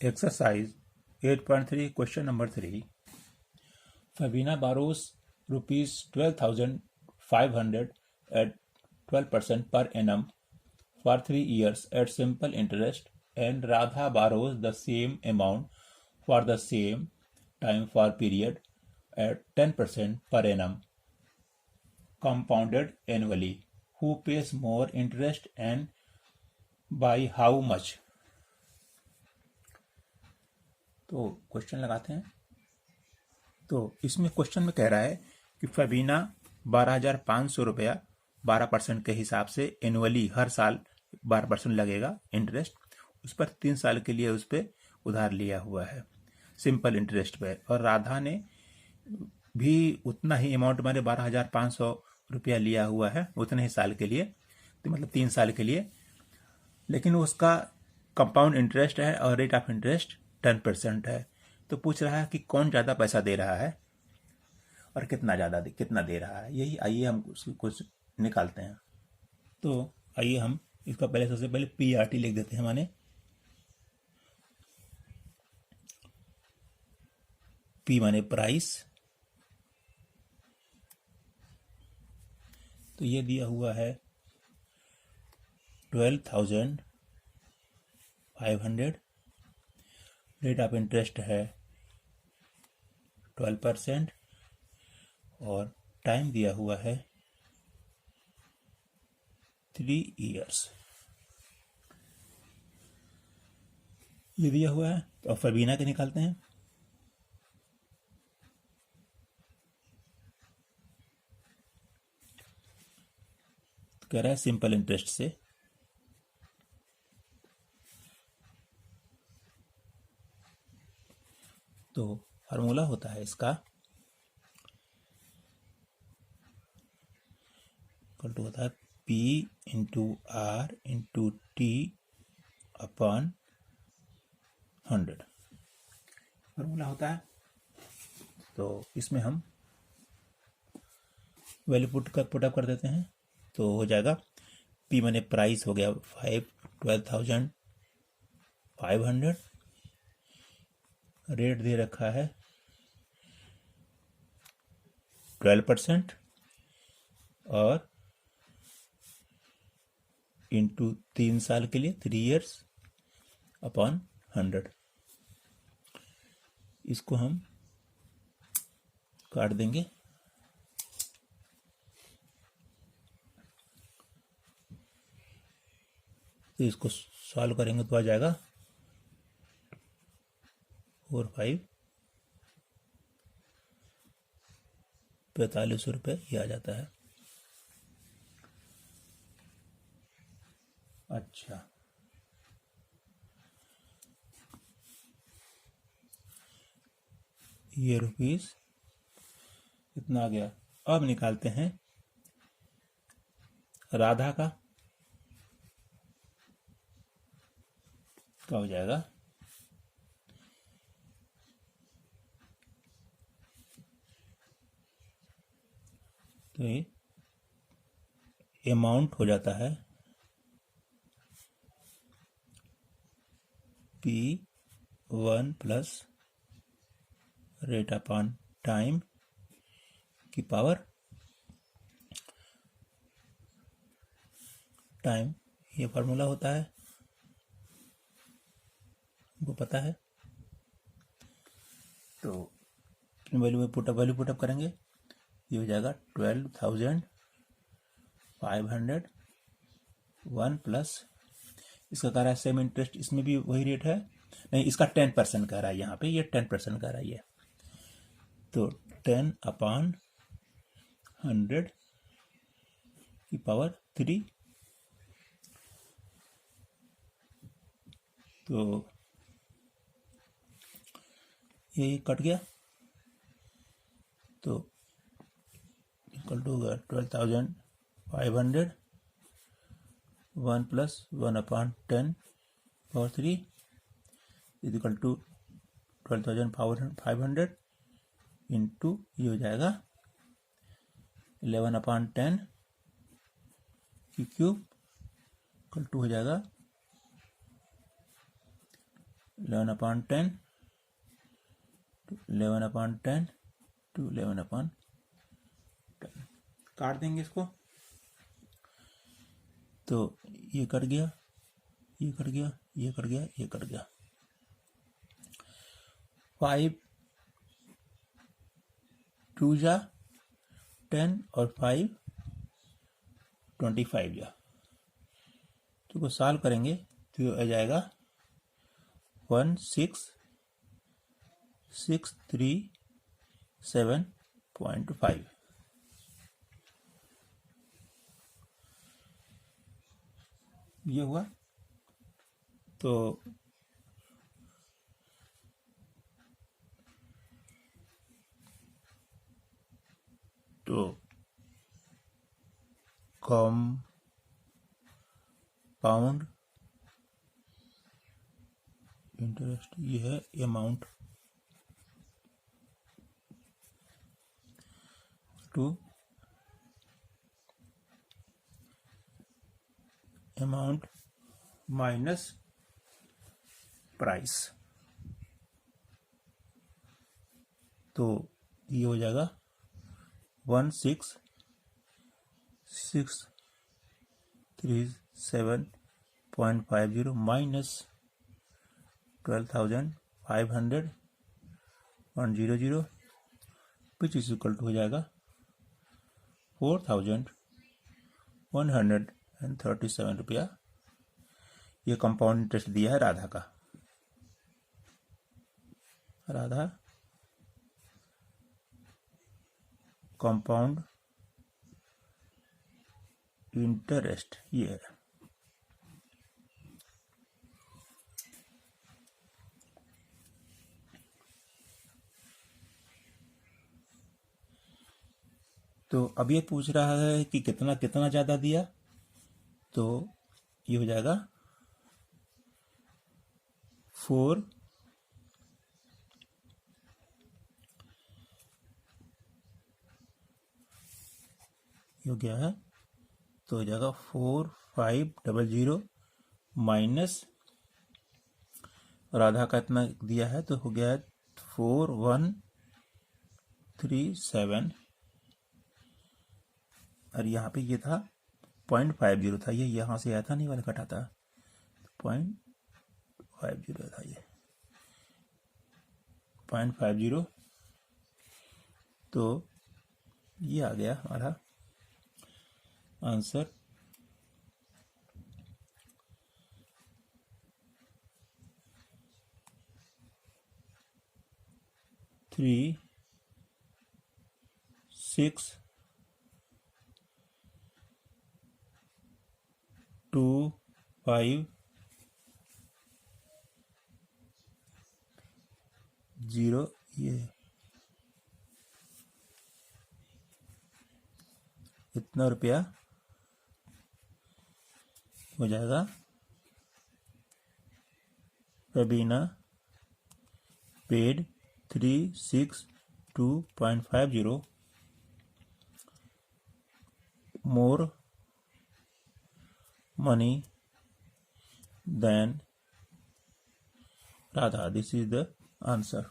Exercise 8.3 question number 3. Fabina borrows rupees 12,500 at 12% per annum for 3 years at simple interest, and Radha borrows the same amount for the same time for period at 10% per annum compounded annually. Who pays more interest and by how much? तो question लगाते हैं। तो इसमें question में कह रहा है कि फबीना 12,500 रुपया 12% के हिसाब से एनुअली हर साल 12% लगेगा इंटरेस्ट, उस पर 3 साल के लिए उस पर उधार लिया हुआ है सिंपल इंटरेस्ट पे। और राधा ने भी उतना ही अमाउंट मैंने 12,500 रुपया लिया हुआ है उतने ही साल के लिए, तो मतलब 3 साल के लिए, लेकिन उसका कंपाउंड इंटरेस्ट है और रेट ऑफ इंटरेस्ट 10% है। तो पूछ रहा है कि कौन ज़्यादा पैसा दे रहा है और कितना दे रहा है। यही आइए हम कुछ निकालते हैं। तो आइए हम इसका सबसे पहले PRT लिख देते हैं। माने P माने प्राइस, तो ये दिया हुआ है 12,500, रेट ऑफ इंटरेस्ट है 12% और टाइम दिया हुआ है 3 years। ये दिया हुआ है तो अब फबीना के निकालते हैं। तो कह रहा है सिंपल इंटरेस्ट से तो फार्मूला होता है इसका इक्वल टू होता है P into R into T upon 100 formula होता है। तो इसमें हम वैल्यू पुटअप कर देते हैं तो हो जाएगा P माने प्राइस हो गया 12,500, रेट दे रखा है 12% और इंटू 3 साल के लिए 3 years अपॉन 100। इसको हम काट देंगे तो इसको सॉल्व करेंगे तो आ जाएगा 45 रुपये ये आ जाता है। अच्छा, ये रुपीस इतना आ गया। अब निकालते हैं राधा का, क्या हो जाएगा तो ये अमाउंट हो जाता है P1 plus rate upon time की पावर टाइम। ये फार्मूला होता है, हमको पता है। तो वैल्यू पुटअप करेंगे, ये हो जाएगा 12,500 1 प्लस इसका कह रहा है सेम इंटरेस्ट, इसमें भी वही रेट है, नहीं इसका 10% कह रहा है, यहाँ पे ये 10% कह रहा है ये। तो 10 अपॉन 100 की पावर 3, तो ये कट गया तो इक्वल टू होगा 12,500 1 plus 1 upon 10 power 3 is equal to 12,500 into ये हो जाएगा 11 अपॉन 10 की क्यूब इक्वल टू हो जाएगा 11/10 11/10 to 11/10 काट देंगे इसको। तो ये कट गया, ये कट गया, ये कट गया, ये कट गया। 5 2 जा 10 और 5 25 जा। तो को सॉल्व करेंगे तो ये आ जाएगा 16637.5। ये हुआ। तो कंपाउंड इंटरेस्ट ये है amount to amount minus price. तो ये हो जाएगा 16637.50 minus 12,500 which is equal to हो जाएगा 4,137 रुपया। ये कंपाउंड इंटरेस्ट दिया है राधा का। राधा कंपाउंड इंटरेस्ट ये है। तो अब ये पूछ रहा है कि कितना कितना ज्यादा दिया। तो ये हो जाएगा 4 हो गया है। तो हो जाएगा 4500 माइनस राधा का इतना दिया है तो हो गया है 4137 और यहाँ पे ये था 0.50 था। ये यहाँ से आया था, नहीं वाला कटा था 0.50 था, ये 0.50। तो ये आ गया हमारा आंसर। थ्री 6 2 5 0 ये इतना रुपया हो जाएगा। Rabina paid 362.50 more money than Radha. This is the answer.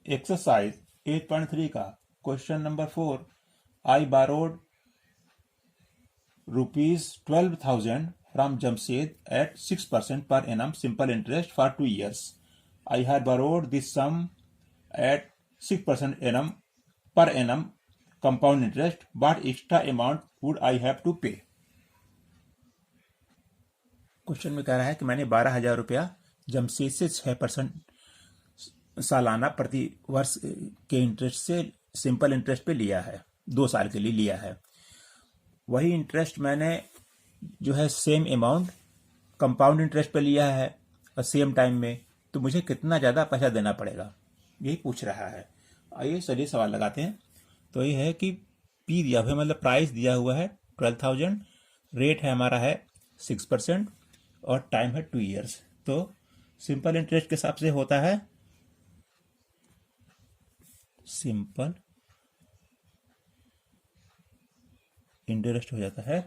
Exercise 8.3 का question number 4। I borrowed ₹12,000 from Jamshed at 6% per annum simple interest for 2 years. I had borrowed this sum at 6% per annum compound interest. What extra amount would I have to pay? Question में कह रहा है कि मैंने 12,000 रुपया जमशेद से 6% सालाना प्रति वर्ष के इंटरेस्ट से सिंपल इंटरेस्ट पे लिया है, 2 साल के लिए लिया है। वही इंटरेस्ट मैंने जो है सेम अमाउंट कंपाउंड इंटरेस्ट पे लिया है और सेम टाइम में, तो मुझे कितना ज़्यादा पैसा देना पड़ेगा, यही पूछ रहा है। आइए चलिए सवाल लगाते हैं। तो ये है कि पी दिया हुआ है, मतलब प्राइस दिया हुआ है 12,000, रेट है हमारा है 6% और टाइम है 2 ईयर्स। तो सिंपल इंटरेस्ट के हिसाब से होता है सिंपल इंटरेस्ट हो जाता है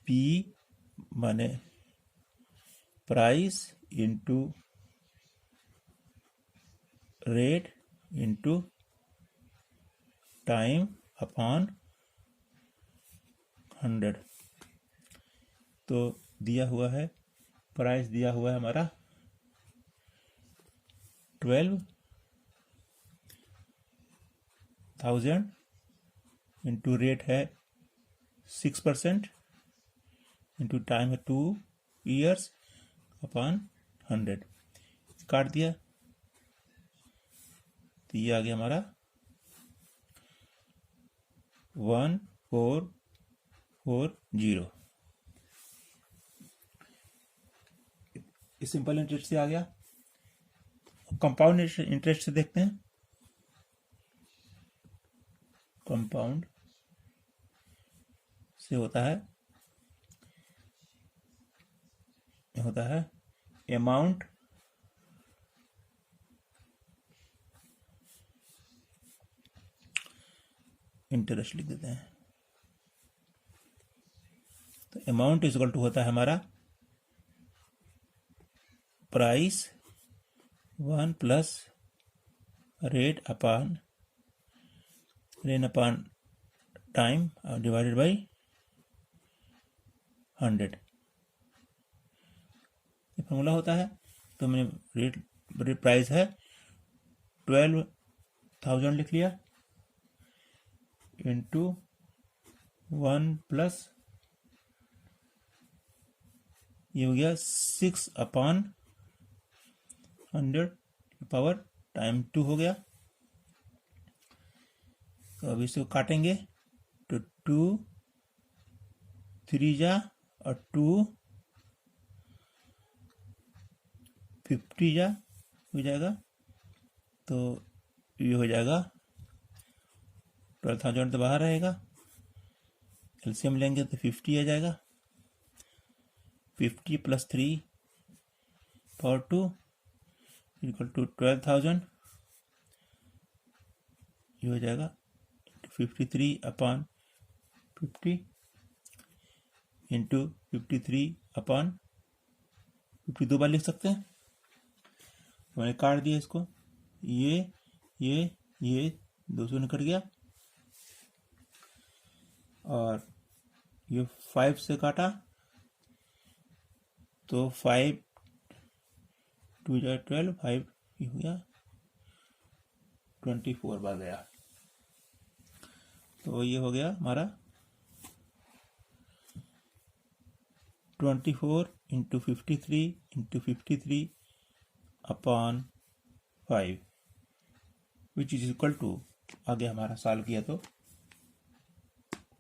पी माने price into rate into time upon 100। तो दिया हुआ है, प्राइस दिया हुआ है हमारा 12,000 इंटू रेट है 6% इंटू टाइम है 2 ईयर्स अपॉन 100। काट दिया तो ये आ गया हमारा 1440। इस सिंपल इंटरेस्ट से आ गया। कंपाउंड इंटरेस्ट से देखते हैं। कंपाउंड से होता है अमाउंट इंटरेस्ट लिख देते हैं। तो अमाउंट इज इक्वल टू होता है हमारा price 1 plus rate upon time divided by 100। ये फॉर्मूला होता है। तो मैंने रेट प्राइस है 12,000 लिख लिया इंटू 1 प्लस ये हो गया 6 अपॉन 100 पावर टाइम 2 हो गया। तो अब इसको काटेंगे तो 2 3 जा और 2 50 जा हो जाएगा। तो ये हो जाएगा 12,000 तो बाहर रहेगा, एलसीएम लेंगे तो 50 आ जाएगा। 50 प्लस 3 पावर 2 इक्वल टू 12,000। ये हो जाएगा 53 अपॉन 50 इंटू 53 अपॉन 50 दो बार लिख सकते हैं। तो मैंने काट दिया इसको, ये 200 निकल गया और ये 5 से काटा तो 5 2 जा 12 5 ये हो गया 24 बार गया। तो ये हो गया हमारा 24 into 53 upon 5 which is equal to आ गया हमारा सॉल्व किया तो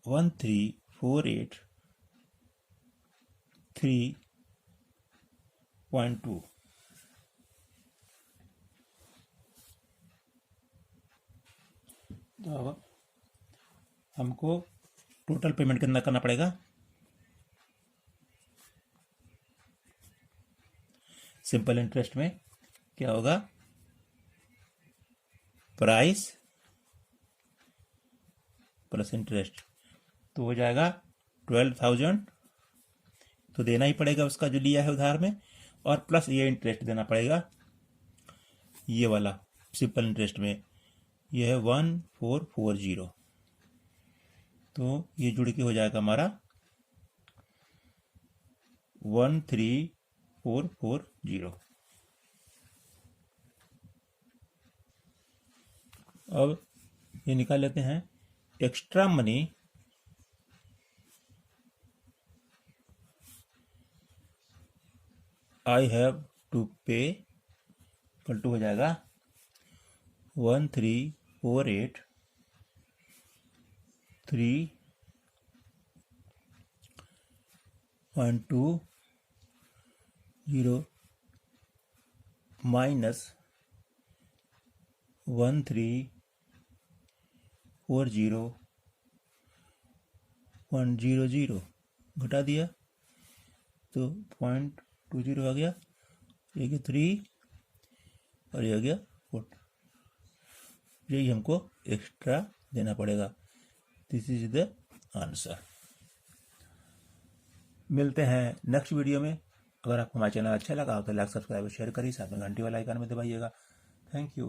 1348.3.2। तो अब हमको टोटल पेमेंट कितना करना पड़ेगा। सिंपल इंटरेस्ट में क्या होगा, प्राइस प्लस इंटरेस्ट तो हो जाएगा 12,000 तो देना ही पड़ेगा उसका जो लिया है उधार में, और प्लस ये इंटरेस्ट देना पड़ेगा ये वाला सिंपल इंटरेस्ट में, ये है 1440। तो ये जुड़ के हो जाएगा हमारा 13,440। अब ये निकाल लेते हैं। Extra money I have to pay equal to हो जाएगा 13,483.2 माइनस 13,40100 घटा दिया तो 0.20 आ गया। ये गया 3 और ये आ गया 4। यही हमको एक्स्ट्रा देना पड़ेगा। This is the answer. मिलते हैं नेक्स्ट वीडियो में। अगर आपको हमारा चैनल अच्छा लगा हो तो लाइक सब्सक्राइब और शेयर करिए, साथ में घंटी वाला आइकन में दबाइएगा। Thank you.